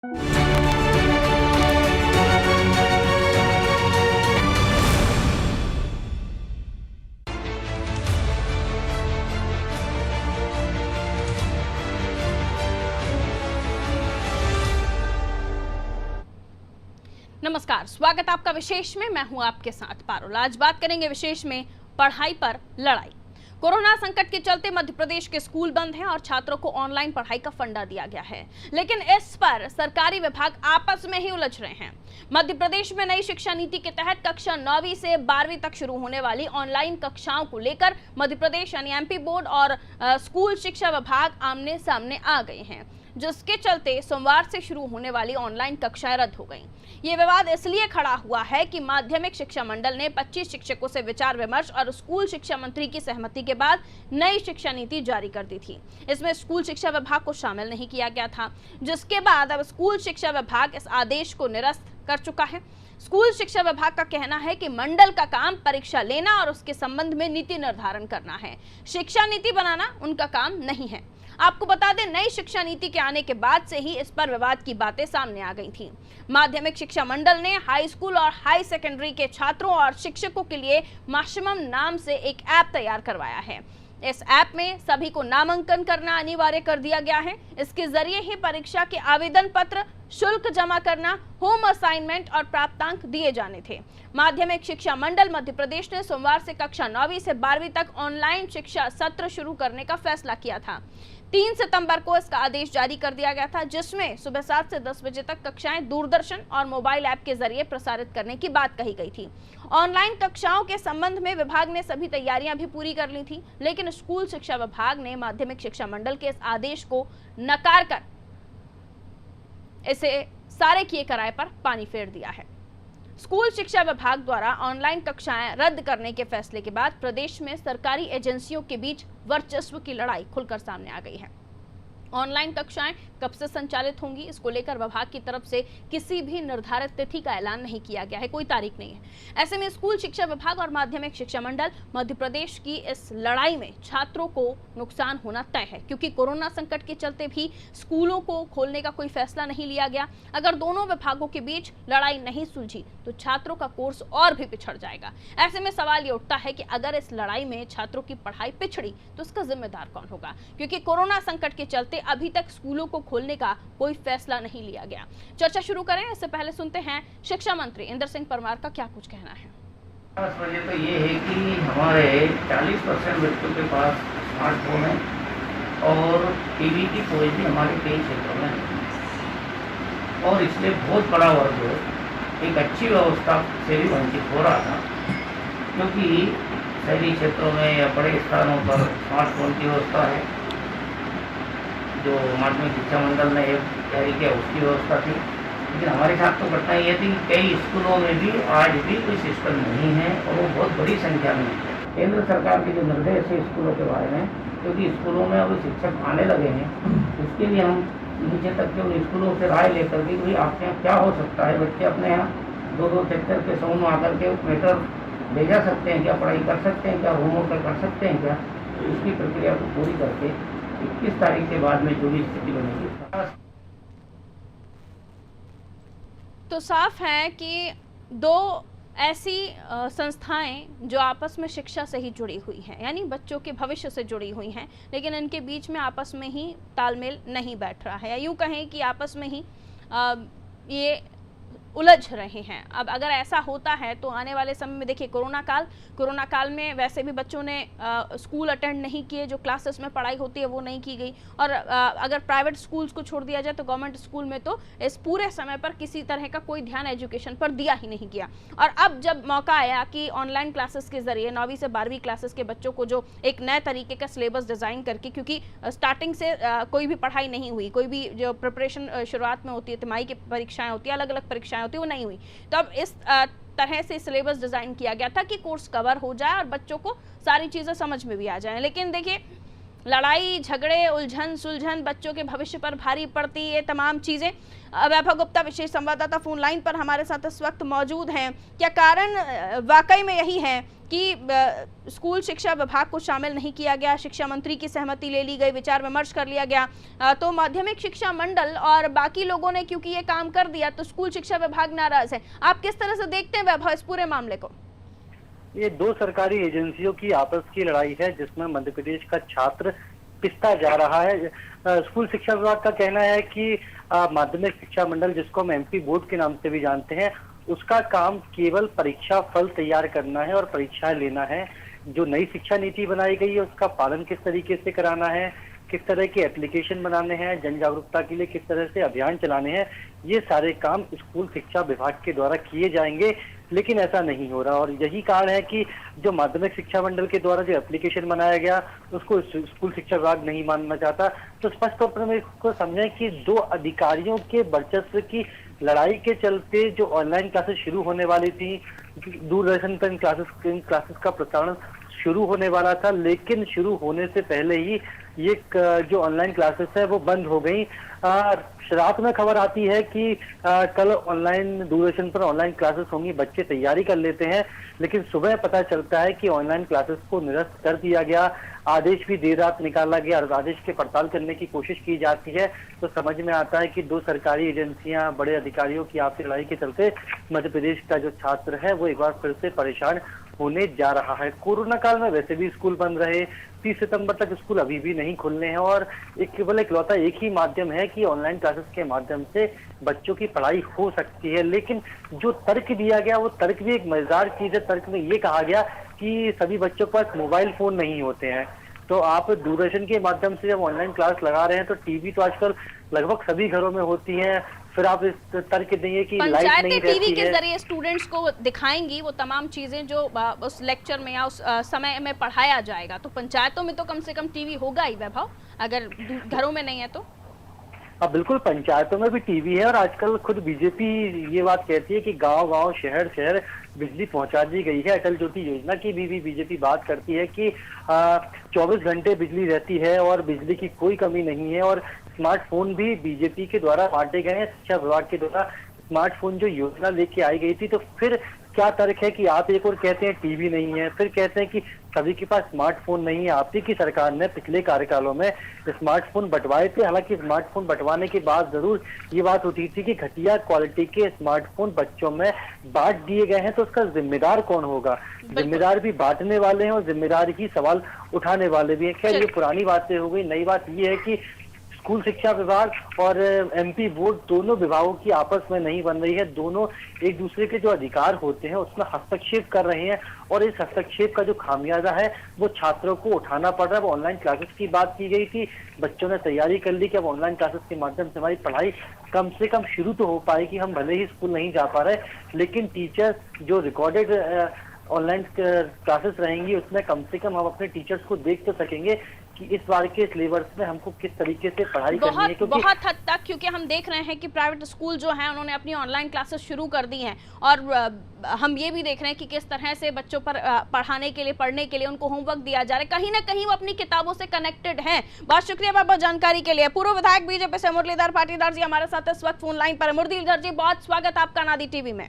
नमस्कार, स्वागत आपका विशेष में। मैं हूं आपके साथ पारुल। आज बात करेंगे विशेष में पढ़ाई पर लड़ाई। कोरोना संकट के चलते मध्य प्रदेश के स्कूल बंद हैं और छात्रों को ऑनलाइन पढ़ाई का फंडा दिया गया है, लेकिन इस पर सरकारी विभाग आपस में ही उलझ रहे हैं। मध्य प्रदेश में नई शिक्षा नीति के तहत कक्षा 9वीं से 12वीं तक शुरू होने वाली ऑनलाइन कक्षाओं को लेकर मध्य प्रदेश यानी एमपी बोर्ड और स्कूल शिक्षा विभाग आमने सामने आ गए हैं, जिसके चलते सोमवार से शुरू होने वाली ऑनलाइन कक्षाएं रद्द हो गईं। ये विवाद इसलिए खड़ा हुआ है कि माध्यमिक शिक्षा मंडल ने 25 शिक्षकों से विचार विमर्श और स्कूल शिक्षा मंत्री की सहमति के बाद नई शिक्षा नीति जारी कर दी थी। इसमें स्कूल शिक्षा विभाग को शामिल नहीं किया गया था, जिसके बाद अब स्कूल शिक्षा विभाग इस आदेश को निरस्त कर चुका है। स्कूल शिक्षा विभाग का कहना है कि मंडल का काम परीक्षा लेना और उसके संबंध में नीति निर्धारण करना है, शिक्षा नीति बनाना उनका काम नहीं है। आपको बता दें, नई शिक्षा नीति के आने के बाद से ही इस पर विवाद की बातें सामने आ गई थी। माध्यमिक शिक्षा मंडल ने हाई स्कूल और हाई सेकेंडरी के छात्रों और शिक्षकों के लिए माशिमम नाम से एक ऐप तैयार करवाया है। इस ऐप में सभी को नामांकन करना अनिवार्य कर दिया गया है। इसके जरिए ही परीक्षा के आवेदन पत्र, शुल्क जमा करना, होम असाइनमेंट और प्राप्तांक दिए जाने थे। माध्यमिक शिक्षा मंडल मध्य प्रदेश ने सोमवार से कक्षा 9वीं से 12वीं तक ऑनलाइन शिक्षा सत्र शुरू करने का फैसला किया था। 3 सितंबर को इसका आदेश जारी कर दिया गया था, जिसमें सुबह 7 से 10 बजे तक कक्षाएं दूरदर्शन और मोबाइल ऐप के जरिए प्रसारित करने की बात कही गई थी। ऑनलाइन कक्षाओं के संबंध में विभाग ने सभी तैयारियां भी पूरी कर ली थी, लेकिन स्कूल शिक्षा विभाग ने माध्यमिक शिक्षा मंडल के इस आदेश को नकार कर इसे सारे किए कराए पर पानी फेर दिया है। स्कूल शिक्षा विभाग द्वारा ऑनलाइन कक्षाएं रद्द करने के फैसले के बाद प्रदेश में सरकारी एजेंसियों के बीच वर्चस्व की लड़ाई खुलकर सामने आ गई है। ऑनलाइन कक्षाएं कब से संचालित होंगी, इसको लेकर विभाग की तरफ से किसी भी निर्धारित तिथि का ऐलान नहीं किया गया है, कोई तारीख नहीं है। ऐसे में स्कूल शिक्षा विभाग और माध्यमिक शिक्षा मंडल मध्य प्रदेश की इस लड़ाई में छात्रों को नुकसान होना तय है, क्योंकि कोरोना संकट के चलते भी स्कूलों को खोलने का कोई फैसला नहीं लिया गया। अगर दोनों विभागों के बीच लड़ाई नहीं सुलझी तो छात्रों का कोर्स और भी पिछड़ जाएगा। ऐसे में सवाल ये उठता है कि अगर इस लड़ाई में छात्रों की पढ़ाई पिछड़ी तो इसका जिम्मेदार कौन होगा, क्योंकि कोरोना संकट के चलते अभी तक स्कूलों को खोलने का कोई फैसला नहीं लिया गया। चर्चा शुरू करें इससे पहले सुनते हैं शिक्षा मंत्री इंदर सिंह परमार का क्या कुछ कहना है। खास वजह तो ये है कि हमारे 40% बच्चों के पास स्मार्टफोन है और टीवी की पहुंच भी हमारे कई क्षेत्रों में है, और इसलिए बहुत बड़ा वर्ग एक अच्छी व्यवस्था से भी वंचित हो रहा था, क्योंकि शहरी क्षेत्रों में या बड़े स्थानों पर स्मार्टफोन की व्यवस्था है। जो माध्यमिक शिक्षा मंडल ने एक जारी किया उसकी व्यवस्था थी, लेकिन हमारे साथ तो घटना ये थी कि कई स्कूलों में भी आज भी कोई सिस्टम नहीं है, और वो बहुत बड़ी संख्या में है। केंद्र सरकार के जो निर्देश है स्कूलों के बारे में, क्योंकि स्कूलों में अब शिक्षक आने लगे हैं, इसके लिए हम नीचे तक के उन स्कूलों से राय लेकर के भाई आपके यहाँ क्या हो सकता है, बच्चे अपने यहाँ 2-2 सेक्टर के समूह में आकर के मैटर भेजा सकते हैं क्या, पढ़ाई कर सकते हैं क्या, होमवर्क कर सकते हैं क्या, तो इसकी प्रक्रिया को पूरी करके 21 तारीख के बाद में जो भी स्थिति बनेगी। तो साफ है कि दो ऐसी संस्थाएं जो आपस में शिक्षा से ही जुड़ी हुई हैं, यानी बच्चों के भविष्य से जुड़ी हुई हैं, लेकिन इनके बीच में आपस में ही तालमेल नहीं बैठ रहा है, या यूँ कहें कि आपस में ही ये उलझ रहे हैं। अब अगर ऐसा होता है तो आने वाले समय में देखिए, कोरोना काल में वैसे भी बच्चों ने स्कूल अटेंड नहीं किए, जो क्लासेस में पढ़ाई होती है वो नहीं की गई, और अगर प्राइवेट स्कूल्स को छोड़ दिया जाए तो गवर्नमेंट स्कूल में तो इस पूरे समय पर किसी तरह का कोई ध्यान एजुकेशन पर दिया ही नहीं गया। और अब जब मौका आया कि ऑनलाइन क्लासेस के जरिए 9वीं से 12वीं क्लासेस के बच्चों को जो एक नए तरीके का सिलेबस डिज़ाइन करके, क्योंकि स्टार्टिंग से कोई भी पढ़ाई नहीं हुई, कोई भी जो प्रिपरेशन शुरुआत में होती है, तिमाही की परीक्षाएं होती है, अलग अलग परीक्षाएं होती है, वो नहीं हुई। तो अब इस तरह से सिलेबस डिजाइन किया गया था कि कोर्स कवर हो जाए और बच्चों को सारी चीजें समझ में भी आ जाए। लेकिन देखिए, लड़ाई झगड़े उलझन सुलझन बच्चों के भविष्य पर भारी पड़ती ये तमाम चीजें। वैभव गुप्ता विशेष संवाददाता फोन लाइन पर हमारे साथ इस वक्त मौजूद हैं। क्या कारण वाकई में यही है कि स्कूल शिक्षा विभाग को शामिल नहीं किया गया, शिक्षा मंत्री की सहमति ले ली गई, विचार विमर्श कर लिया गया, तो माध्यमिक शिक्षा मंडल और बाकी लोगों ने क्योंकि ये काम कर दिया तो स्कूल शिक्षा विभाग नाराज है। आप किस तरह से देखते हैं वैभव इस पूरे मामले को? ये दो सरकारी एजेंसियों की आपस की लड़ाई है जिसमें मध्य प्रदेश का छात्र पिसता जा रहा है। स्कूल शिक्षा विभाग का कहना है कि माध्यमिक शिक्षा मंडल, जिसको हम एमपी बोर्ड के नाम से भी जानते हैं, उसका काम केवल परीक्षा फल तैयार करना है और परीक्षाएं लेना है। जो नई शिक्षा नीति बनाई गई है उसका पालन किस तरीके से कराना है, किस तरह के एप्लीकेशन बनाने हैं, जन जागरूकता के लिए किस तरह से अभियान चलाने हैं, ये सारे काम स्कूल शिक्षा विभाग के द्वारा किए जाएंगे, लेकिन ऐसा नहीं हो रहा। और यही कारण है कि जो माध्यमिक शिक्षा मंडल के द्वारा जो एप्लीकेशन बनाया गया उसको स्कूल शिक्षा विभाग नहीं मानना चाहता। तो स्पष्ट तौर पर मेरे को समझें कि दो अधिकारियों के वर्चस्व की लड़ाई के चलते जो ऑनलाइन क्लासेस शुरू होने वाली थी, दूरदर्शन पर इन क्लासेस का प्रसारण शुरू होने वाला था, लेकिन शुरू होने से पहले ही ये जो ऑनलाइन क्लासेस है वो बंद हो गई। रात में खबर आती है कि कल ऑनलाइन दूरदर्शन पर ऑनलाइन क्लासेस होंगी, बच्चे तैयारी कर लेते हैं, लेकिन सुबह पता चलता है कि ऑनलाइन क्लासेस को निरस्त कर दिया गया। आदेश भी देर रात निकाला गया और आदेश की पड़ताल करने की कोशिश की जाती है। तो समझ में आता है कि दो सरकारी एजेंसियां, बड़े अधिकारियों की आपसी लड़ाई के चलते मध्य प्रदेश का जो छात्र है वो एक बार फिर से परेशान होने जा रहा है। कोरोना काल में वैसे भी स्कूल बंद रहे, 30 सितंबर तक स्कूल अभी भी नहीं खुलने हैं और केवल इकलौता एक ही माध्यम है कि ऑनलाइन क्लासेस के माध्यम से बच्चों की पढ़ाई हो सकती है। लेकिन जो तर्क दिया गया वो तर्क भी एक मजेदार चीज है। तर्क में ये कहा गया कि सभी बच्चों के पास मोबाइल फोन नहीं होते हैं, तो आप दूरदर्शन के माध्यम से जब ऑनलाइन क्लास लगा रहे हैं तो टीवी तो आजकल लगभग सभी घरों में होती है। फिर आप इस तर्क देंगे कि लाइट नहीं रहती है। टीवी के जरिए स्टूडेंट्स को दिखाएंगी वो तमाम चीजें जो उस लेक्चर में या उस समय में पढ़ाया जाएगा, तो पंचायतों में तो कम से कम टीवी होगा ही वैभव, अगर घरों में नहीं है तो। अब बिल्कुल पंचायतों में भी टीवी है और आजकल खुद बीजेपी ये बात कहती है कि गांव-गांव, शहर-शहर बिजली पहुंचा दी गई है। अटल ज्योति योजना की भी बीजेपी बात करती है कि 24 घंटे बिजली रहती है और बिजली की कोई कमी नहीं है। और स्मार्टफोन भी बीजेपी के द्वारा बांटे गए हैं। शिक्षा विभाग के द्वारा स्मार्टफोन जो योजना लेके आई गई थी, तो फिर क्या तर्क है कि आप एक और कहते हैं टीवी नहीं है, फिर कहते हैं कि सभी के पास स्मार्टफोन नहीं है। आप ही की सरकार ने पिछले कार्यकालों में स्मार्टफोन बंटवाए थे। हालांकि स्मार्टफोन बंटवाने के बाद जरूर ये बात होती थी कि घटिया क्वालिटी के स्मार्टफोन बच्चों में बांट दिए गए हैं, तो उसका जिम्मेदार कौन होगा? जिम्मेदार भी बांटने वाले हैं और जिम्मेदार ही सवाल उठाने वाले भी हैं। खैर ये पुरानी बातें हो गई। नई बात ये है कि स्कूल शिक्षा विभाग और एमपी बोर्ड दोनों विभागों की आपस में नहीं बन रही है। दोनों एक दूसरे के जो अधिकार होते हैं उसमें हस्तक्षेप कर रहे हैं और इस हस्तक्षेप का जो खामियाजा है वो छात्रों को उठाना पड़ रहा है। अब ऑनलाइन क्लासेस की बात की गई थी, बच्चों ने तैयारी कर ली कि अब ऑनलाइन क्लासेस के माध्यम से हमारी पढ़ाई कम से कम शुरू तो हो पाएगी। हम भले ही स्कूल नहीं जा पा रहे, लेकिन टीचर्स जो रिकॉर्डेड ऑनलाइन क्लासेस रहेंगी उसमें कम से कम हम अपने टीचर्स को देख तो सकेंगे कि इस बार के सिलेबस में हमको किस तरीके से पढ़ाई करनी है। क्योंकि बहुत हद तक, क्योंकि हम देख रहे हैं कि प्राइवेट स्कूल जो हैं उन्होंने अपनी ऑनलाइन क्लासेस शुरू कर दी हैं और हम ये भी देख रहे हैं कि किस तरह से बच्चों पर पढ़ाने के लिए, पढ़ने के लिए उनको होमवर्क दिया जा रहा है। कहीं ना कहीं वो अपनी किताबों से कनेक्टेड हैं। बहुत शुक्रिया बाबा जानकारी के लिए। पूर्व विधायक बीजेपी से मुरलीधर पाटीदार जी हमारे साथ इस वक्त फोन लाइन पर। मुरलीधर जी, बहुत स्वागत आपका नादी टीवी में।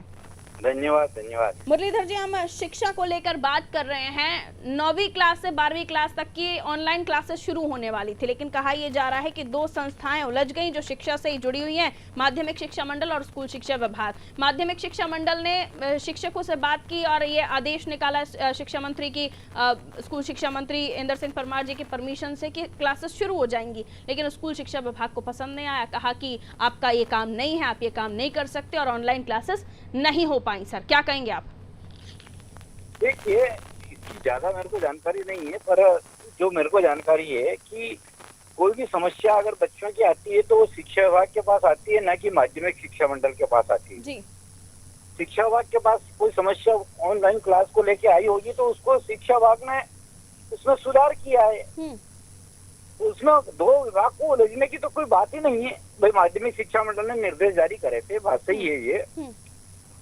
धन्यवाद। मुरलीधर जी, हम शिक्षा को लेकर बात कर रहे हैं। 9वीं क्लास से 12वीं क्लास तक की ऑनलाइन क्लासेस शुरू होने वाली थी, लेकिन कहा यह जा रहा है कि दो संस्थाएं उलझ गई जो शिक्षा से ही जुड़ी हुई हैं, माध्यमिक शिक्षा मंडल और स्कूल शिक्षा विभाग। माध्यमिक शिक्षा मंडल ने शिक्षकों से बात की और ये आदेश निकाला शिक्षा मंत्री की, स्कूल शिक्षा मंत्री इंदर सिंह परमार जी की परमिशन से कि क्लासेस शुरू हो जाएंगी, लेकिन स्कूल शिक्षा विभाग को पसंद नहीं आया। कहा कि आपका ये काम नहीं है, आप ये काम नहीं कर सकते और ऑनलाइन क्लासेस नहीं हो पाई। सर, क्या कहेंगे आप? देखिए, इसकी ज्यादा मेरे को जानकारी नहीं है, पर जो मेरे को जानकारी है कि कोई भी समस्या अगर बच्चों की आती है तो वो शिक्षा विभाग के पास आती है, ना कि माध्यमिक शिक्षा मंडल के पास आती है। जी। शिक्षा विभाग के पास कोई समस्या ऑनलाइन क्लास को लेके आई होगी तो उसको शिक्षा विभाग ने उसमें सुधार किया है। उसमें दो विभाग को उलझने की तो कोई बात ही नहीं है। भाई, माध्यमिक शिक्षा मंडल ने निर्देश जारी करे थे, बात सही है ये,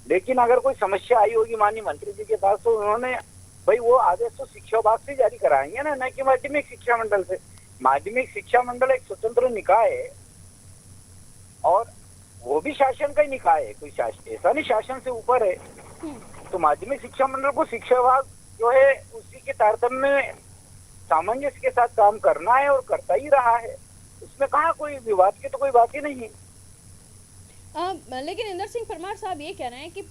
लेकिन अगर कोई समस्या आई होगी माननीय मंत्री जी के पास तो उन्होंने भाई वो आदेश तो शिक्षा विभाग से जारी कराएंगे ना कि माध्यमिक शिक्षा मंडल से। माध्यमिक शिक्षा मंडल एक स्वतंत्र निकाय है और वो भी शासन का ही निकाय है, कोई शासन ऐसा नहीं शासन से ऊपर है। तो माध्यमिक शिक्षा मंडल को शिक्षा विभाग जो है उसी के तारतम्य में सामंजस्य के साथ काम करना है और करता ही रहा है। उसमें कहाँ कोई विवाद की तो कोई बात ही नहीं है। लेकिन इंदर सिंह परमार साहब ये कह रहे हैं कि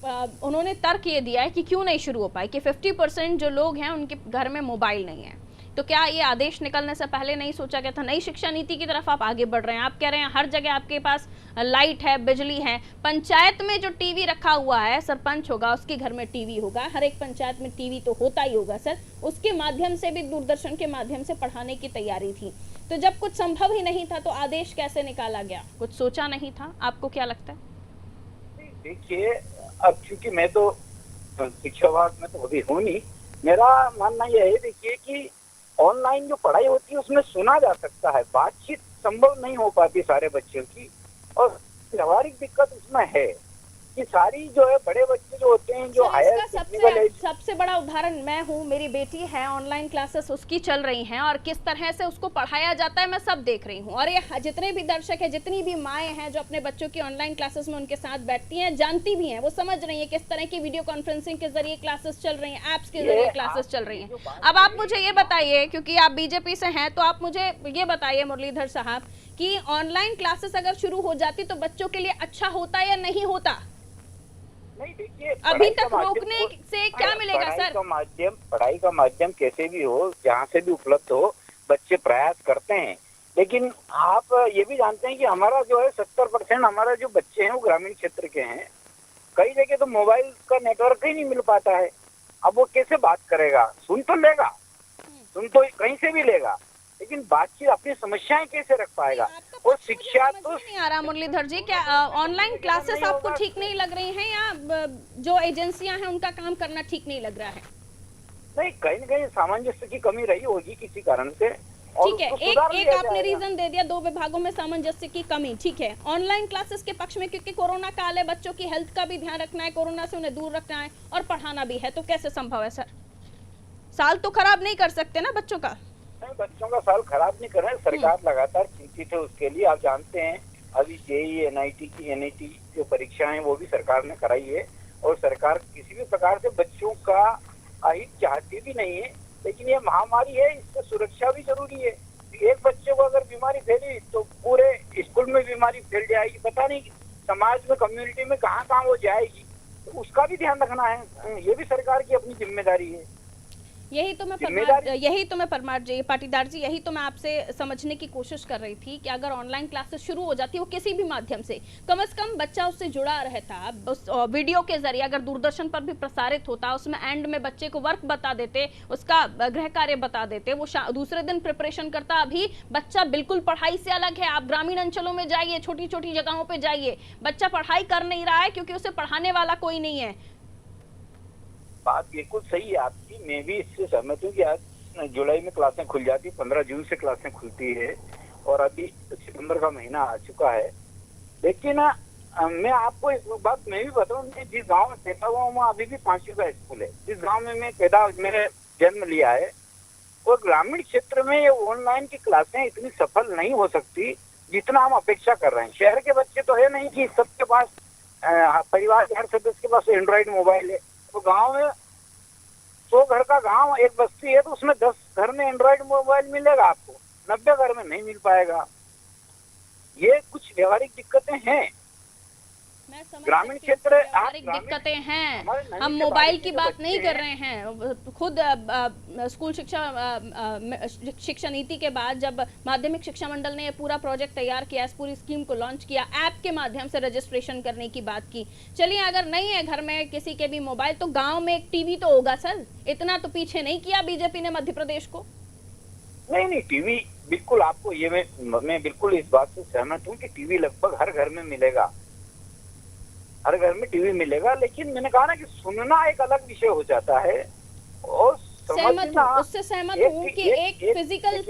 उन्होंने तर्क ये दिया है कि क्यों नहीं शुरू हो पाई कि 50% जो लोग हैं उनके घर में मोबाइल नहीं है। तो क्या ये आदेश निकलने से पहले नहीं सोचा गया था? नई शिक्षा नीति की तरफ आप आगे बढ़ रहे हैं, आप कह रहे हैं हर जगह आपके पास लाइट है, बिजली है, पंचायत में जो टीवी रखा हुआ है, सरपंच होगा उसके घर में टीवी होगा, हर एक पंचायत में टीवी तो होता ही होगा सर, उसके माध्यम से भी दूरदर्शन के माध्यम से पढ़ाने की तैयारी थी। तो जब कुछ संभव ही नहीं था तो आदेश कैसे निकाला गया? कुछ सोचा नहीं था? आपको क्या लगता है? देखिए, अब क्योंकि मैं तो शिक्षा विभाग में तो अभी हूँ नहीं, मेरा मानना यह है देखिए कि ऑनलाइन जो पढ़ाई होती है उसमें सुना जा सकता है, बातचीत संभव नहीं हो पाती सारे बच्चों की, और व्यवहारिक दिक्कत उसमें है कि सारी जो है बड़े बच्चे जो होते हैं जो हायर सबसे बड़ा उदाहरण मैं हूँ, मेरी बेटी है, ऑनलाइन क्लासेस उसकी चल रही हैं और किस तरह से उसको पढ़ाया जाता है मैं सब देख रही हूँ। और ये जितने भी दर्शक हैं, जितनी भी माएँ हैं जो अपने बच्चों की ऑनलाइन क्लासेस में उनके साथ बैठती हैं, जानती भी हैं, वो समझ रही है किस तरह की वीडियो कॉन्फ्रेंसिंग के जरिए क्लासेस चल रही हैं, ऐप्स के जरिए क्लासेस चल रही हैं। अब आप मुझे ये बताइए, क्योंकि आप बीजेपी से हैं, तो आप मुझे ये बताइए मुरलीधर साहब कि ऑनलाइन क्लासेस अगर शुरू हो जाती तो बच्चों के लिए अच्छा होता या नहीं होता? नहीं, देखिए अभी तक रोकने से क्या मिलेगा सर? पढ़ाई का माध्यम कैसे भी हो, जहाँ से भी उपलब्ध हो, बच्चे प्रयास करते हैं। लेकिन आप ये भी जानते हैं कि हमारा जो है 70% हमारा जो बच्चे हैं वो ग्रामीण क्षेत्र के हैं। कई जगह तो मोबाइल का नेटवर्क ही नहीं मिल पाता है। अब वो कैसे बात करेगा? सुन तो लेगा, सुन तो कहीं से भी लेगा, लेकिन बातचीत अपनी समस्याएं कैसे रख पाएगा? और शिक्षा तो नहीं आ रहा मुरलीधर जी, क्या ऑनलाइन क्लासेस आपको ठीक नहीं लग रही हैं या जो एजेंसियां हैं उनका काम करना ठीक नहीं लग रहा है? नहीं, कहीं न कहीं सामंजस्य की कमी रही होगी किसी कारण से। ठीक है, एक आपने रीजन दे दिया, 2 विभागों में सामंजस्य की कमी, ठीक है। ऑनलाइन क्लासेस के पक्ष में क्योंकि कोरोना काल है, बच्चों की हेल्थ का भी ध्यान रखना है, कोरोना से उन्हें दूर रखना है और पढ़ाना भी है, तो कैसे संभव है सर? साल तो खराब नहीं कर सकते ना बच्चों का? नहीं, बच्चों का साल खराब नहीं कर रहे हैं, सरकार लगातार चिंतित है उसके लिए। आप जानते हैं अभी जेईई, एनआईटी की एनईटी जो परीक्षाएं हैं वो भी सरकार ने कराई है, और सरकार किसी भी प्रकार से बच्चों का अहित चाहती भी नहीं है। लेकिन ये महामारी है, इससे सुरक्षा भी जरूरी है। एक बच्चे को अगर बीमारी फैली तो पूरे स्कूल में बीमारी फैल जाएगी, पता नहीं समाज में, कम्युनिटी में कहाँ कहाँ वो जाएगी, तो उसका भी ध्यान रखना है। ये भी सरकार की अपनी जिम्मेदारी है। यही तो मैं परमार जी, पाटीदार जी, यही तो मैं आपसे समझने की कोशिश कर रही थी कि अगर ऑनलाइन क्लासेस शुरू हो जाती, वो किसी भी माध्यम से कम बच्चा उससे जुड़ा रहता, उस वीडियो के जरिए अगर दूरदर्शन पर भी प्रसारित होता, उसमें एंड में बच्चे को वर्क बता देते, उसका गृह कार्य बता देते, वो दूसरे दिन प्रिपरेशन करता। अभी बच्चा बिल्कुल पढ़ाई से अलग है। आप ग्रामीण अंचलों में जाइए, छोटी छोटी जगहों पे जाइए, बच्चा पढ़ाई कर नहीं रहा है क्योंकि उसे पढ़ाने वाला कोई नहीं है। बात बिल्कुल सही है आपकी, मैं भी इससे सहमत हूँ कि आज जुलाई में क्लासें खुल जाती, 15 जून से क्लासें खुलती है और अभी सितंबर का महीना आ चुका है। लेकिन मैं आपको एक बात मैं भी बताऊँ, जिस गांव में पैदा हुआ वहाँ अभी भी 5वीं का स्कूल है। जिस गांव में मैंने जन्म लिया है, और ग्रामीण क्षेत्र में ये ऑनलाइन की क्लासें इतनी सफल नहीं हो सकती जितना हम अपेक्षा कर रहे हैं। शहर के बच्चे तो है नहीं कि सबके पास, परिवार के हर सदस्य के पास एंड्रॉइड मोबाइल है। तो गांव में 100 घर का गांव, एक बस्ती है, तो उसमें 10 घर में एंड्रॉइड मोबाइल मिलेगा आपको, 90 घर में नहीं मिल पाएगा। ये कुछ व्यवहारिक दिक्कतें हैं। ग्रामीण क्षेत्र व्यवहारिक दिक्कतें हैं। हम मोबाइल की बात नहीं कर रहे हैं। खुद स्कूल शिक्षा नीति के बाद जब माध्यमिक शिक्षा मंडल ने ये पूरा प्रोजेक्ट तैयार किया, इस पूरी स्कीम को लॉन्च किया, ऐप के माध्यम से रजिस्ट्रेशन करने की बात की। चलिए, अगर नहीं है घर में किसी के भी मोबाइल, तो गांव में एक टीवी तो होगा सर। इतना तो पीछे नहीं किया बीजेपी ने मध्य प्रदेश को। नहीं, टीवी बिल्कुल, आपको ये मैं बिल्कुल इस बात से सहमत हूँ कि टीवी लगभग हर घर में मिलेगा, हर घर में टीवी मिलेगा। लेकिन मैंने कहा ना कि सुनना एक अलग विषय हो जाता है, और उससे सहमत हूँ कि एक फिजिकल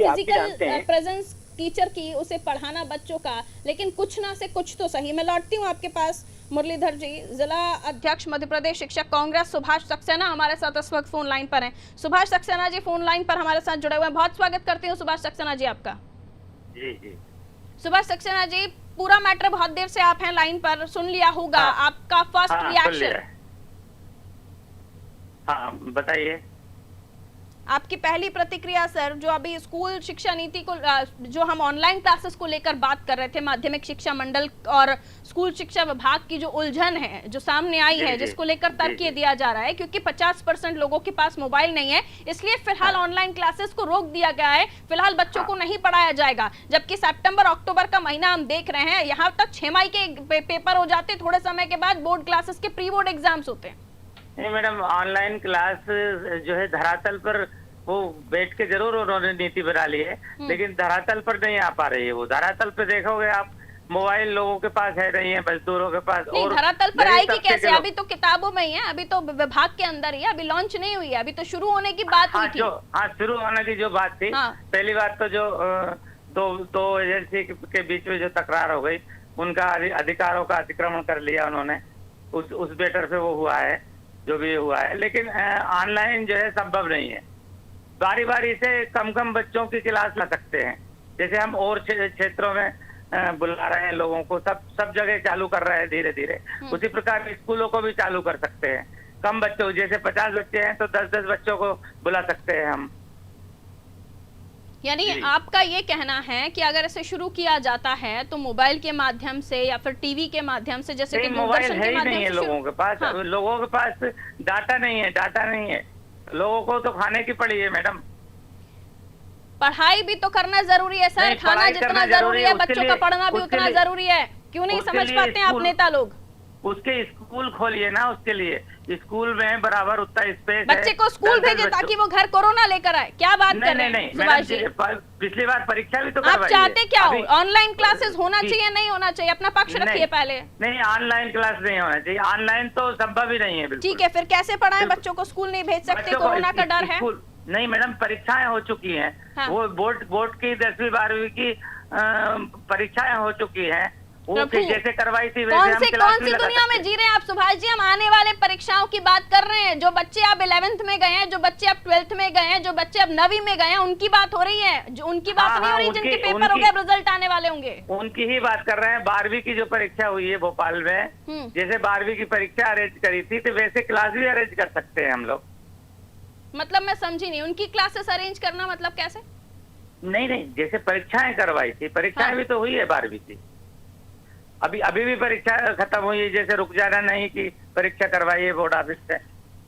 प्रेजेंस टीचर की, उसे पढ़ाना बच्चों का, लेकिन कुछ ना से कुछ तो सही। मैं लौटती हूँ आपके पास मुरलीधर जी। जिला अध्यक्ष मध्य प्रदेश शिक्षक कांग्रेस सुभाष सक्सेना हमारे साथ इस वक्त फोन लाइन पर हैं। सुभाष सक्सेना जी फोन लाइन पर हमारे साथ जुड़े हुए हैं। बहुत स्वागत करती हूँ सुभाष सक्सेना जी आपका। जी जी। सुभाष सक्सेना जी, पूरा मैटर बहुत देर से आप हैं लाइन पर, सुन लिया होगा। हाँ, आपका फर्स्ट हाँ, सुन रिएक्शन? लिया है। हाँ बताइए। आपकी पहली प्रतिक्रिया सर, जो अभी स्कूल शिक्षा नीति को जो हम ऑनलाइन क्लासेस को लेकर बात कर रहे थे, माध्यमिक शिक्षा मंडल और स्कूल शिक्षा विभाग की जो उलझन है जो सामने आई है, जिसको लेकर तर्क ये दिया जा रहा है क्योंकि 50% लोगों के पास मोबाइल नहीं है, इसलिए फिलहाल ऑनलाइन क्लासेस को रोक दिया गया है, फिलहाल बच्चों को नहीं पढ़ाया जाएगा। जबकि सितंबर अक्टूबर का महीना हम देख रहे हैं, यहाँ तक 6 मई के पेपर हो जाते, थोड़े समय के बाद बोर्ड क्लासेस के प्री बोर्ड एग्जाम्स होते हैं। नहीं मैडम, ऑनलाइन क्लास जो है धरातल पर वो बैठ के जरूर उन्होंने नीति बना ली है, लेकिन धरातल पर नहीं आ पा रही है। वो धरातल पे देखोगे आप, मोबाइल लोगों के पास है नहीं है, मजदूरों के पास। नहीं, और धरातल पर आएगी कैसे? अभी तो किताबों में ही है, अभी तो विभाग के अंदर ही है, अभी लॉन्च नहीं हुई है, अभी तो शुरू होने की बात हुई थी। शुरू होने की जो बात थी, पहली बात तो जो दो एजेंसी के बीच में जो तकरार हो गई, उनका अधिकारों का अतिक्रमण कर लिया उन्होंने, उस बेटर पे वो हुआ है जो भी हुआ है। लेकिन ऑनलाइन जो है संभव नहीं है। बारी बारी से कम बच्चों की क्लास ला सकते हैं, जैसे हम और क्षेत्रों में बुला रहे हैं लोगों को, सब जगह चालू कर रहे हैं धीरे धीरे, उसी प्रकार स्कूलों को भी चालू कर सकते हैं। कम बच्चों, जैसे 50 बच्चे हैं तो 10-10 बच्चों को बुला सकते हैं हम। यानी आपका ये कहना है कि अगर इसे शुरू किया जाता है तो मोबाइल के माध्यम से या फिर टीवी के माध्यम से, जैसे कि मोबाइल है ही नहीं है लोगों के पास। लोगों के पास डाटा नहीं है, लोगों को तो खाने की पड़ी है मैडम। पढ़ाई भी तो करना जरूरी है सर, खाना जितना जरूरी है बच्चों का पढ़ना भी उतना जरूरी है। क्यों नहीं समझ पाते हैं आप नेता लोग? उसके स्कूल खोलिए ना, उसके लिए स्कूल में बराबर उतना स्पेस है। बच्चे को स्कूल भेजे ताकि वो घर कोरोना लेकर आए। क्या बात कर रहे हैं सुभाष जी? पिछली बार परीक्षा भी तो आप चाहते क्या हो? ऑनलाइन क्लासेस होना चाहिए, नहीं होना चाहिए? अपना पक्ष रखिए पहले। नहीं, ऑनलाइन क्लास नहीं होना चाहिए, ऑनलाइन तो संभव ही नहीं है। ठीक है, फिर कैसे पढ़ाए बच्चों को? स्कूल नहीं भेज सकते, कोरोना का डर है। नहीं मैडम, परीक्षाएं हो चुकी हैं। वो बोर्ड की 10वीं 12वीं की परीक्षाएं हो चुकी हैं, जैसे करवाई थी वैसे हम कौन सी दुनिया में जी रहे हैं आप सुभाष जी? हम आने वाले परीक्षाओं की बात कर रहे हैं। जो बच्चे अब 11th में गए हैं, जो बच्चे अब 12th में गए हैं, जो बच्चे अब 9वीं में गए हैं, उनकी बात हो रही है। जो उनकी बात नहीं हो रही जिनके पेपर हो गए, रिजल्ट आने वाले होंगे, उनकी ही बात कर रहे हैं। 12वीं की जो परीक्षा हुई है भोपाल में, जैसे 12वीं की परीक्षा अरेंज करी थी, तो वैसे क्लास भी अरेंज कर सकते हैं हम लोग। मतलब मैं समझी नहीं, उनकी क्लासेस अरेंज करना मतलब कैसे? नहीं, जैसे परीक्षाएं करवाई थी, परीक्षाएं भी तो हुई है 12वीं की। अभी भी परीक्षा खत्म हुई है, जैसे रुक जाना नहीं कि परीक्षा करवाई है बोर्ड ऑफिस से,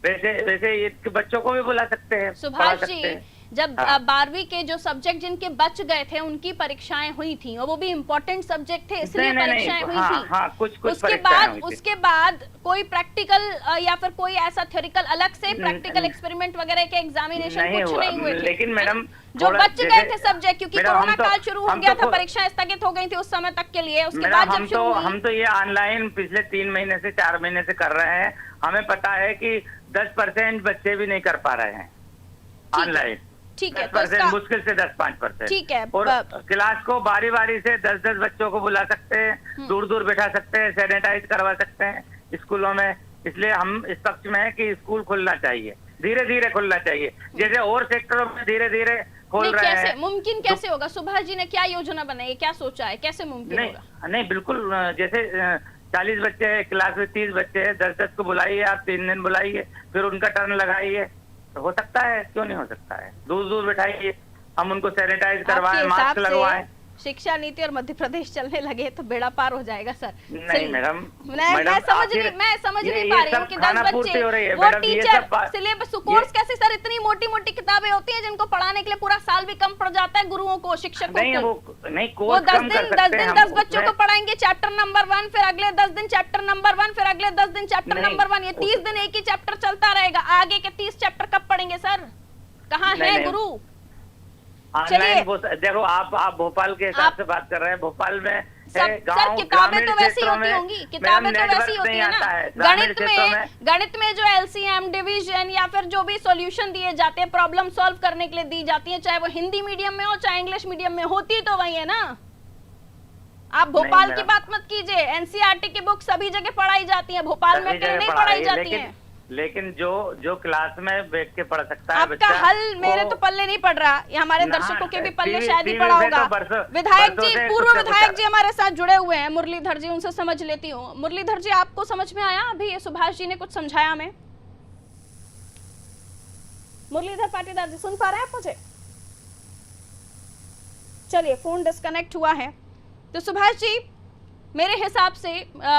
वैसे ये बच्चों को भी बुला सकते हैं। सुभाष जी, जब 12वीं के जो सब्जेक्ट जिनके बच गए थे उनकी परीक्षाएं हुई थी, और वो भी इम्पोर्टेंट सब्जेक्ट थे इसलिए परीक्षाएं हुई थी। कुछ उसके बाद कोई प्रैक्टिकल या फिर कोई ऐसा थ्योरिकल अलग से प्रैक्टिकल एक्सपेरिमेंट वगैरह के एग्जामिनेशन कुछ नहीं हुए थे। लेकिन मैडम जो बच गए थे सब्जेक्ट, क्योंकि कोरोना काल शुरू हो गया था, परीक्षाएं स्थगित हो गई थी उस समय तक के लिए। उसके बाद जब शुरू हुई, हम तो ये ऑनलाइन पिछले 3 महीने से 4 महीने से कर रहे हैं। हमें पता है कि 10% बच्चे भी नहीं कर पा रहे हैं ऑनलाइन। ठीक है, 10% मुश्किल से 10-5%। ठीक है, और क्लास को बारी बारी से 10-10 बच्चों को बुला सकते हैं, दूर बैठा सकते हैं, सैनिटाइज करवा सकते हैं स्कूलों में। इसलिए हम इस पक्ष में है कि स्कूल खुलना चाहिए, धीरे धीरे खुलना चाहिए, जैसे और सेक्टरों में धीरे धीरे खोल रहे हैं। मुमकिन कैसे होगा? सुभाष जी ने क्या योजना बनाई है, क्या सोचा है, कैसे मुमकिन होगा? नहीं बिल्कुल, जैसे 40 बच्चे हैं क्लास में, 30 बच्चे हैं, 10-10 को बुलाइए आप, 3 दिन बुलाइए, फिर उनका टर्न लगाइए, तो हो सकता है, क्यों नहीं हो सकता है। दूर बैठाइए, हम उनको सैनिटाइज करवाएं, मास्क लगवाएं। शिक्षा नीति और मध्य प्रदेश चलने लगे तो बेड़ा पार हो जाएगा सर। नहीं मैडम, मैं समझ नहीं पा रही हूँ कि 10 बच्चे, वो टीचर सिलेबस कोर्स कैसे सर? इतनी मोटी किताबें होती हैं जिनको पढ़ाने के लिए पूरा साल भी कम पड़ जाता है गुरुओं को, शिक्षकों को। वो 10 दिन 10 बच्चों को पढ़ाएंगे चैप्टर नंबर 1, फिर अगले 10 दिन चैप्टर नंबर 1, फिर अगले 10 दिन चैप्टर नंबर 1, ये 30 दिन एक ही चैप्टर चलता रहेगा। आगे के 30 चैप्टर कब पढ़ेंगे सर? कहाँ है गुरु? ऑनलाइन देखो, आप भोपाल के हिसाब से बात कर रहे हैं। भोपाल में सर किताबें तो वैसी होती होंगी, किताबें तो वैसी होती है ना। गणित में जो एलसीएम, डिवीजन या फिर जो भी सॉल्यूशन दिए जाते हैं, प्रॉब्लम सॉल्व करने के लिए दी जाती है, चाहे वो हिंदी मीडियम में हो चाहे इंग्लिश मीडियम में, होती तो वही है ना। आप भोपाल की बात मत कीजिए, एनसीईआरटी की बुक सभी जगह पढ़ाई जाती है, भोपाल में नहीं पढ़ाई जाती है। लेकिन जो क्लास में बैठ के पढ़ सकता है आपका बच्चा, हल मेरे तो पल्ले नहीं पड़ रहा, ये हमारे ना, दर्शकों के भी पल्ले टीवी शायद ही टीवी पड़ा पे होगा। तो विधायक बरसों जी, से पूर्व कुछ ना विधायक कुछ- जी हमारे साथ जुड़े हुए हैं, मुरलीधर जी, उनसे समझ लेती हूँ। मुरलीधर जी, आपको समझ में आया अभी ये सुभाष जी ने कुछ समझाया हमें? मुरलीधर पाटीदार जी, सुन पा रहे हैं आप मुझे? चलिए, फोन डिस्कनेक्ट हुआ है। तो सुभाष जी, मेरे हिसाब से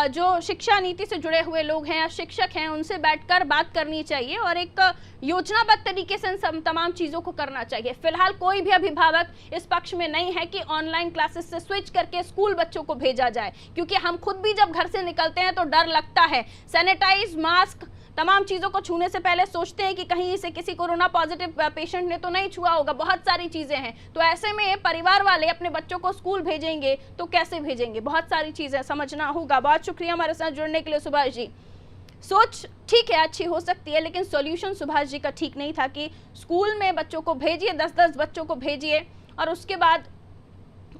जो शिक्षा नीति से जुड़े हुए लोग हैं या शिक्षक हैं, उनसे बैठकर बात करनी चाहिए और एक योजनाबद्ध तरीके से इन तमाम चीजों को करना चाहिए। फिलहाल कोई भी अभिभावक इस पक्ष में नहीं है कि ऑनलाइन क्लासेस से स्विच करके स्कूल बच्चों को भेजा जाए, क्योंकि हम खुद भी जब घर से निकलते हैं तो डर लगता है। सैनिटाइज, मास्क, तमाम चीजों को छूने से पहले सोचते हैं कि कहीं इसे किसी कोरोना पॉजिटिव पेशेंट ने तो नहीं छुआ होगा। बहुत सारी चीजें हैं, तो ऐसे में परिवार वाले अपने बच्चों को स्कूल भेजेंगे तो कैसे भेजेंगे? बहुत सारी चीजें समझना होगा। बहुत शुक्रिया हमारे साथ जुड़ने के लिए सुभाष जी। सोच ठीक है, अच्छी हो सकती है, लेकिन सॉल्यूशन सुभाष जी का ठीक नहीं था कि स्कूल में बच्चों को भेजिए, 10-10 बच्चों को भेजिए और उसके बाद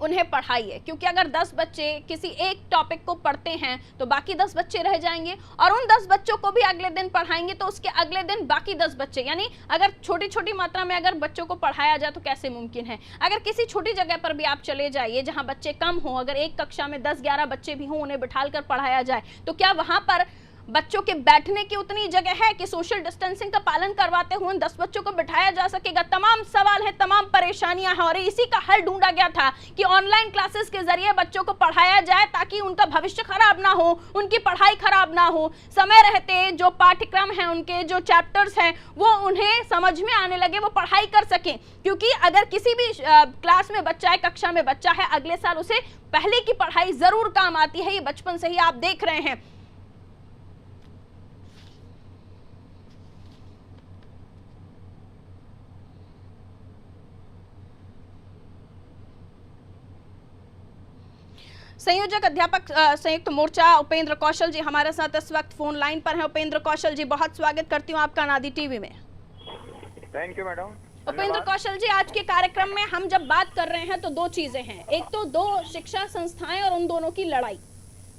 उन्हें पढ़ाइए, क्योंकि अगर 10 बच्चे किसी एक टॉपिक को पढ़ते हैं तो बाकी 10 बच्चे रह जाएंगे और उन 10 बच्चों को भी अगले दिन पढ़ाएंगे तो उसके अगले दिन बाकी 10 बच्चे, यानी अगर छोटी छोटी मात्रा में अगर बच्चों को पढ़ाया जाए तो कैसे मुमकिन है? अगर किसी छोटी जगह पर भी आप चले जाइए जहां बच्चे कम हो, अगर एक कक्षा में 10-11 बच्चे भी हों, उन्हें बिठाकर पढ़ाया जाए तो क्या वहां पर बच्चों के बैठने की उतनी जगह है कि सोशल डिस्टेंसिंग का पालन करवाते हुए 10 बच्चों को बिठाया जा सकेगा? तमाम सवाल हैं, तमाम परेशानियां हैं और इसी का हल ढूंढा गया था कि ऑनलाइन क्लासेस के जरिए बच्चों को पढ़ाया जाए ताकि उनका भविष्य खराब ना हो, उनकी पढ़ाई खराब ना हो, समय रहते जो पाठ्यक्रम है, उनके जो चैप्टर्स हैं वो उन्हें समझ में आने लगे, वो पढ़ाई कर सकें। क्योंकि अगर किसी भी क्लास में बच्चा है, कक्षा में बच्चा है, अगले साल उसे पहले की पढ़ाई जरूर काम आती है। ये बचपन से ही आप देख रहे हैं। संयोजक अध्यापक संयुक्त मोर्चा उपेंद्र कौशल जी हमारे साथ इस वक्त फोन लाइन पर हैं। उपेंद्र कौशल जी, बहुत स्वागत करती हूँ आपका अनादि टीवी में। Thank you madam. Upendra Kaushal ji, आज के कार्यक्रम में हम जब बात कर रहे हैं तो दो चीजें हैं। एक तो दो शिक्षा संस्थाएं और उन दोनों की लड़ाई,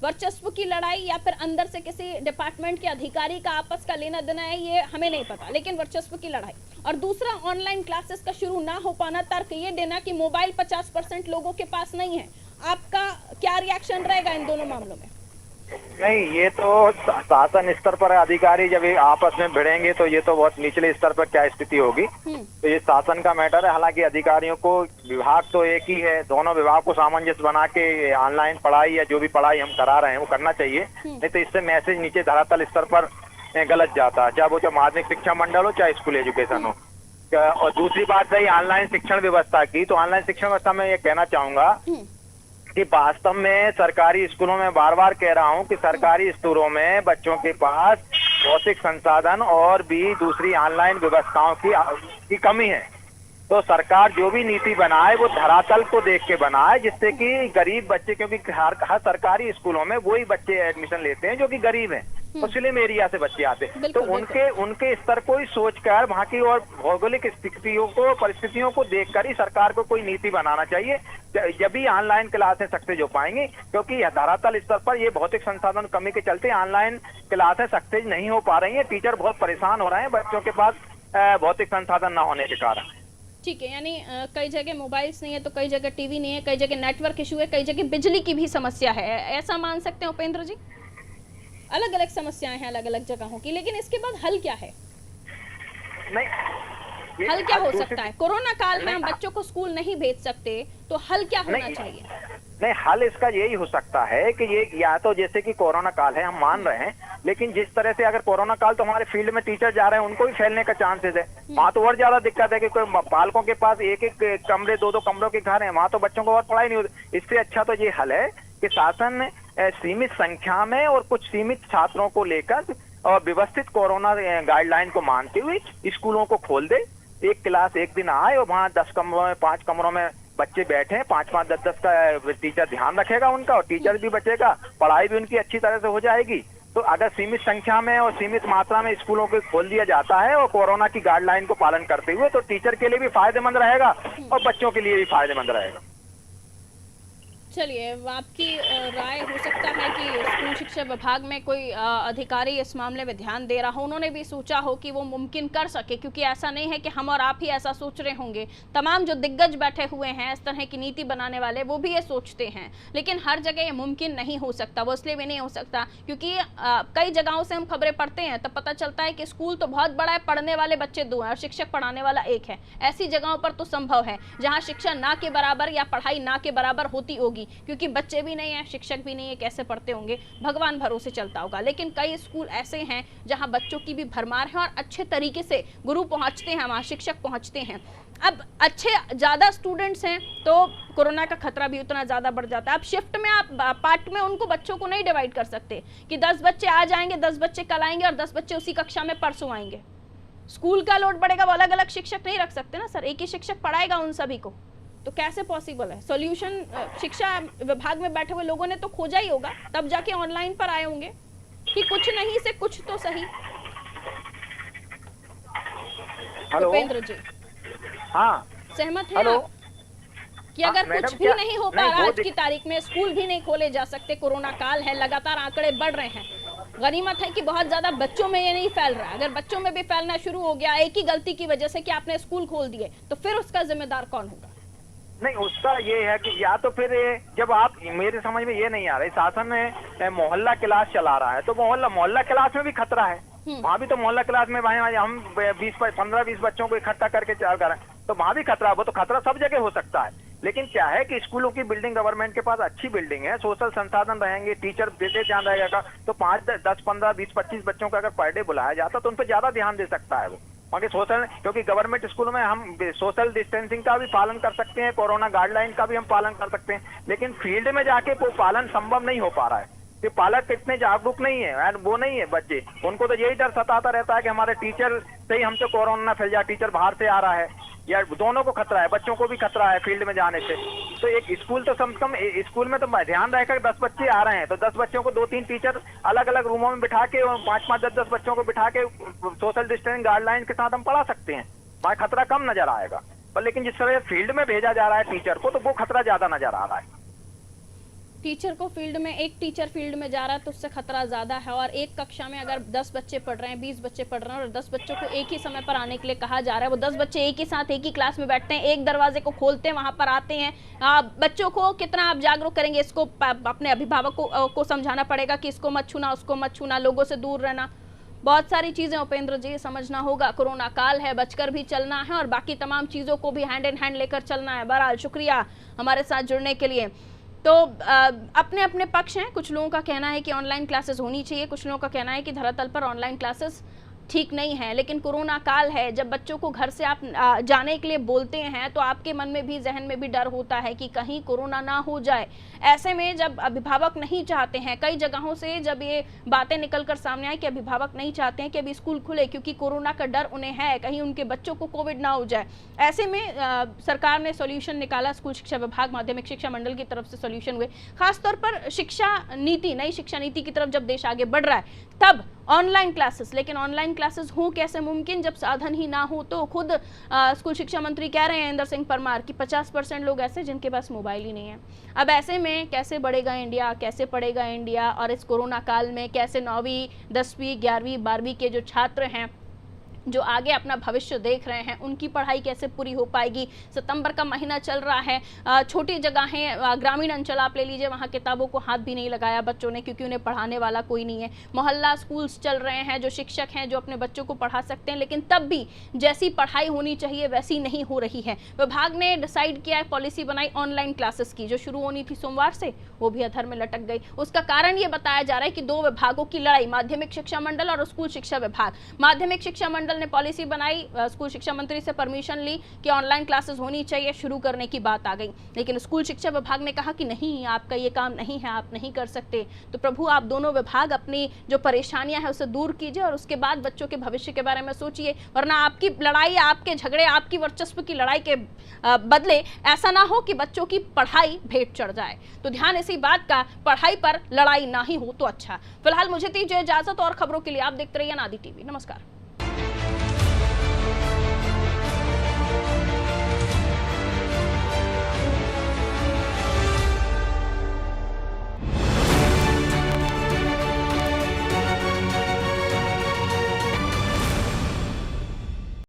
वर्चस्व की लड़ाई या फिर अंदर से किसी डिपार्टमेंट के अधिकारी का आपस का लेना देना है, ये हमें नहीं पता, लेकिन वर्चस्व की लड़ाई। और दूसरा, ऑनलाइन क्लासेस का शुरू ना हो पाना, तर्क ये देना कि मोबाइल 50% लोगों के पास नहीं है। आपका क्या रिएक्शन रहेगा इन दोनों मामलों में? नहीं, ये तो शासन स्तर पर अधिकारी जब ये आपस में भिड़ेंगे तो ये तो बहुत निचले स्तर पर क्या स्थिति होगी, तो ये शासन का मैटर है। हालांकि अधिकारियों को, विभाग तो एक ही है, दोनों विभाग को सामंजस्य बना के ऑनलाइन पढ़ाई या जो भी पढ़ाई हम करा रहे हैं वो करना चाहिए, नहीं तो इससे मैसेज नीचे धरातल स्तर पर गलत जाता है, चाहे वो माध्यमिक शिक्षा मंडल हो चाहे स्कूल एजुकेशन हो। और दूसरी बात रही ऑनलाइन शिक्षण व्यवस्था की, तो ऑनलाइन शिक्षण व्यवस्था में ये कहना चाहूंगा कि वास्तव में सरकारी स्कूलों में, बार बार कह रहा हूं कि सरकारी स्कूलों में बच्चों के पास भौतिक संसाधन और भी दूसरी ऑनलाइन व्यवस्थाओं की कमी है। तो सरकार जो भी नीति बनाए वो धरातल को देख के बनाए, जिससे कि गरीब बच्चे, क्योंकि हर सरकारी स्कूलों में वही बच्चे एडमिशन लेते हैं जो कि गरीब हैं, मुस्लिम एरिया से बच्चे आते हैं, तो उनके स्तर को ही सोचकर वहाँ की और भौगोलिक स्थितियों को, परिस्थितियों को देखकर ही सरकार को कोई नीति बनाना चाहिए, जब भी ऑनलाइन क्लासें सक्सेस हो पाएंगी। क्योंकि धरातल स्तर पर ये भौतिक संसाधन कमी के चलते ऑनलाइन क्लासें सक्सेस नहीं हो पा रही है, टीचर बहुत परेशान हो रहे हैं बच्चों के पास भौतिक संसाधन न होने के कारण। ठीक है, यानी कई जगह मोबाइल्स नहीं है तो कई जगह टीवी नहीं है, कई जगह नेटवर्क इशू है, कई जगह बिजली की भी समस्या है, ऐसा मान सकते हैं उपेंद्र जी? अलग अलग समस्याएं हैं अलग अलग जगहों की, लेकिन इसके बाद हल क्या है? नहीं, हल क्या हो सकता है? कोरोना काल में हम बच्चों को स्कूल नहीं भेज सकते, तो हल क्या होना चाहिए? नहीं, हल इसका यही हो सकता है कि ये या तो जैसे कि कोरोना काल है, हम मान रहे हैं, लेकिन जिस तरह से अगर कोरोना काल तो हमारे फील्ड में टीचर जा रहे हैं, उनको भी फैलने का चांसेस है। वहाँ तो और ज्यादा दिक्कत है कि कोई पालकों के पास एक एक कमरे, दो कमरों के घर हैं, वहाँ तो बच्चों को और पढ़ाई नहीं होती। इससे अच्छा तो ये हल है कि शासन सीमित संख्या में और कुछ सीमित छात्रों को लेकर और व्यवस्थित कोरोना गाइडलाइन को मानते हुए स्कूलों को खोल दे। एक क्लास एक दिन आए और वहाँ 10 कमरों में, 5 कमरों में बच्चे बैठे हैं, 5-5, 10-10 का टीचर ध्यान रखेगा उनका, और टीचर भी बचेगा, पढ़ाई भी उनकी अच्छी तरह से हो जाएगी। तो अगर सीमित संख्या में और सीमित मात्रा में स्कूलों को खोल दिया जाता है और कोरोना की गाइडलाइन को पालन करते हुए, तो टीचर के लिए भी फायदेमंद रहेगा और बच्चों के लिए भी फायदेमंद रहेगा। चलिए, आपकी राय हो सकता है कि स्कूल शिक्षा विभाग में कोई अधिकारी इस मामले में ध्यान दे रहा हो, उन्होंने भी सोचा हो कि वो मुमकिन कर सके, क्योंकि ऐसा नहीं है कि हम और आप ही ऐसा सोच रहे होंगे। तमाम जो दिग्गज बैठे हुए हैं इस तरह की नीति बनाने वाले, वो भी ये सोचते हैं, लेकिन हर जगह ये मुमकिन नहीं हो सकता। वो इसलिए भी नहीं हो सकता क्योंकि कई जगहों से हम खबरें पढ़ते हैं तब पता चलता है कि स्कूल तो बहुत बड़ा है, पढ़ने वाले बच्चे 2 हैं और शिक्षक पढ़ाने वाला 1 है। ऐसी जगहों पर तो संभव है जहाँ शिक्षा ना के बराबर या पढ़ाई ना के बराबर होती होगी, क्योंकि बच्चे भी नहीं है, शिक्षक भी नहीं है, कैसे पढ़ते होंगे, भगवान भरोसे चलता होगा। लेकिन कई स्कूल ऐसे हैं जहां बच्चों की भी भरमार है और अच्छे तरीके से गुरु पहुंचते हैं, वहां शिक्षक पहुंचते हैं। अब अच्छे ज़्यादा स्टूडेंट्स हैं तो कोरोना का खतरा भी उतना ज़्यादा बढ़ जाता है। अब शिफ्ट में आप पार्ट में उनको बच्चों को नहीं डिवाइड कर सकते कि 10 बच्चे आज आएंगे, 10 बच्चे कल आएंगे और 10 बच्चे उसी कक्षा में परसों आएंगे। स्कूल का लोड बढ़ेगा, वो अलग अलग शिक्षक नहीं रख सकते ना सर, एक ही शिक्षक पढ़ाएगा उन सभी को, तो कैसे पॉसिबल है? सॉल्यूशन शिक्षा विभाग में बैठे हुए लोगों ने तो खोजा ही होगा, तब जाके ऑनलाइन पर आए होंगे कि कुछ नहीं से कुछ तो सही। हेलो उपेंद्र जी, हाँ सहमत हैं हेलो आप कि अगर मैडम, कुछ भी क्या नहीं हो पा रहा वो आज की तारीख में, स्कूल भी नहीं खोले जा सकते, कोरोना काल है, लगातार आंकड़े बढ़ रहे हैं, गनीमत है कि बहुत ज्यादा बच्चों में ये नहीं फैल रहा। अगर बच्चों में भी फैलना शुरू हो गया एक ही गलती की वजह से कि आपने स्कूल खोल दिए, तो फिर उसका जिम्मेदार कौन होगा? नहीं, उसका ये है कि या तो फिर जब आप, मेरे समझ में ये नहीं आ रहा है, शासन में मोहल्ला क्लास चला रहा है तो मोहल्ला क्लास में भी खतरा है। वहाँ भी तो मोहल्ला क्लास में हम 15-20 बच्चों को इकट्ठा करके चल कर, तो वहाँ भी खतरा, वो तो खतरा सब जगह हो सकता है। लेकिन क्या है कि स्कूलों की बिल्डिंग गवर्नमेंट के पास अच्छी बिल्डिंग है, सोशल संसाधन रहेंगे, टीचर देते ध्यान रहेगा, तो 5, 10, 15, 20, 25 बच्चों का अगर पर डे बुलाया जाता तो उन पर ज्यादा ध्यान दे सकता है वो। सोशल, क्योंकि गवर्नमेंट स्कूलों में हम सोशल डिस्टेंसिंग का भी पालन कर सकते हैं, कोरोना गाइडलाइन का भी हम पालन कर सकते हैं, लेकिन फील्ड में जाके वो पालन संभव नहीं हो पा रहा है। कि पालक इतने जागरूक नहीं है यार, वो नहीं है बच्चे, उनको तो यही डर सताता रहता है कि हमारे टीचर से ही हमसे कोरोना ना फैल जाए, टीचर बाहर से आ रहा है, या दोनों को खतरा है, बच्चों को भी खतरा है फील्ड में जाने से। तो एक स्कूल तो कम से कम, स्कूल में तो ध्यान रहेगा 10 बच्चे आ रहे हैं तो 10 बच्चों को 2-3 टीचर अलग अलग रूमों में बिठा के 5-5, 10-10 बच्चों को बिठा के सोशल डिस्टेंसिंग गाइडलाइन के साथ हम पढ़ा सकते हैं, वहाँ खतरा कम नजर आएगा। पर लेकिन जिस तरह फील्ड में भेजा जा रहा है टीचर को, तो वो खतरा ज्यादा नजर आ रहा है। टीचर को फील्ड में, एक टीचर फील्ड में जा रहा है तो उससे खतरा ज्यादा है, और एक कक्षा में अगर 10 बच्चे पढ़ रहे हैं, 20 बच्चे पढ़ रहे हैं और 10 बच्चों को एक ही समय पर आने के लिए कहा जा रहा है, वो 10 बच्चे एक ही साथ एक ही क्लास में बैठते हैं, एक दरवाजे को खोलते हैं, वहां पर आते हैं, बच्चों को कितना आप जागरूक करेंगे? इसको अपने अभिभावकों को समझाना पड़ेगा कि इसको मत छूना, उसको मत छूना, लोगों से दूर रहना, बहुत सारी चीजें उपेंद्र जी समझना होगा। कोरोना काल है, बचकर भी चलना है और बाकी तमाम चीजों को भी हैंड इन हैंड लेकर चलना है। बहरहाल शुक्रिया हमारे साथ जुड़ने के लिए। तो अपने अपने पक्ष हैं, कुछ लोगों का कहना है कि ऑनलाइन क्लासेस होनी चाहिए, कुछ लोगों का कहना है कि धरातल पर ऑनलाइन क्लासेस ठीक नहीं है, लेकिन कोरोना काल है, जब बच्चों को घर से आप जाने के लिए बोलते हैं तो आपके मन में भी, जहन में भी डर होता है कि कहीं कोरोना ना हो जाए। ऐसे में जब अभिभावक नहीं चाहते हैं, कई जगहों से जब ये बातें निकलकर सामने आए कि अभिभावक नहीं चाहते हैं कि अभी स्कूल खुले क्योंकि कोरोना का डर उन्हें है, कहीं उनके बच्चों को कोविड ना हो जाए, ऐसे में सरकार ने सॉल्यूशन निकाला, स्कूल शिक्षा विभाग, माध्यमिक शिक्षा मंडल की तरफ से सॉल्यूशन हुए। खासतौर पर शिक्षा नीति, नई शिक्षा नीति की तरफ जब देश आगे बढ़ रहा है तब ऑनलाइन क्लासेस, लेकिन ऑनलाइन क्लासेस हो कैसे मुमकिन जब साधन ही ना हो? तो खुद स्कूल शिक्षा मंत्री कह रहे हैं इंदर सिंह परमार कि 50% लोग ऐसे जिनके पास मोबाइल ही नहीं है। अब ऐसे में कैसे बढ़ेगा इंडिया, कैसे पढ़ेगा इंडिया? और इस कोरोना काल में कैसे 9वीं, 10वीं, 11वीं, 12वीं के जो छात्र हैं, जो आगे अपना भविष्य देख रहे हैं, उनकी पढ़ाई कैसे पूरी हो पाएगी? सितंबर का महीना चल रहा है, छोटी जगहें, ग्रामीण अंचल आप ले लीजिए, वहाँ किताबों को हाथ भी नहीं लगाया बच्चों ने क्योंकि उन्हें पढ़ाने वाला कोई नहीं है। मोहल्ला स्कूल्स चल रहे हैं, जो शिक्षक हैं जो अपने बच्चों को पढ़ा सकते हैं, लेकिन तब भी जैसी पढ़ाई होनी चाहिए वैसी नहीं हो रही है। विभाग ने डिसाइड किया है, पॉलिसी बनाई ऑनलाइन क्लासेस की, जो शुरू होनी थी सोमवार से, वो भी अधर में लटक गई। उसका कारण ये बताया जा रहा है कि 2 विभागों की लड़ाई, माध्यमिक शिक्षा मंडल और स्कूल शिक्षा विभाग। माध्यमिक शिक्षा मंडल ने पॉलिसी बनाई, स्कूल शिक्षा मंत्री से परमिशन ली कि ऑनलाइन क्लासेस होनी चाहिए, शुरू करने की बात आ गई, लेकिन स्कूल शिक्षा विभाग ने कहा कि नहीं, आपका ये काम नहीं है, आप नहीं कर सकते। तो प्रभु, आप दोनों विभाग अपनी जो परेशानियां हैं उसे दूर कीजिए और उसके बाद बच्चों के भविष्य के बारे में सोचिए, वरना आपकी लड़ाई, आपके झगड़े, आपकी वर्चस्व की लड़ाई के बदले ऐसा ना हो कि बच्चों की पढ़ाई भेंट चढ़ जाए। तो ध्यान इसी बात का, पढ़ाई पर लड़ाई ना ही हो तो अच्छा। फिलहाल मुझे दीजिए इजाजत, और खबरों के लिए आप देखते रहिए अनादि टीवी। नमस्कार।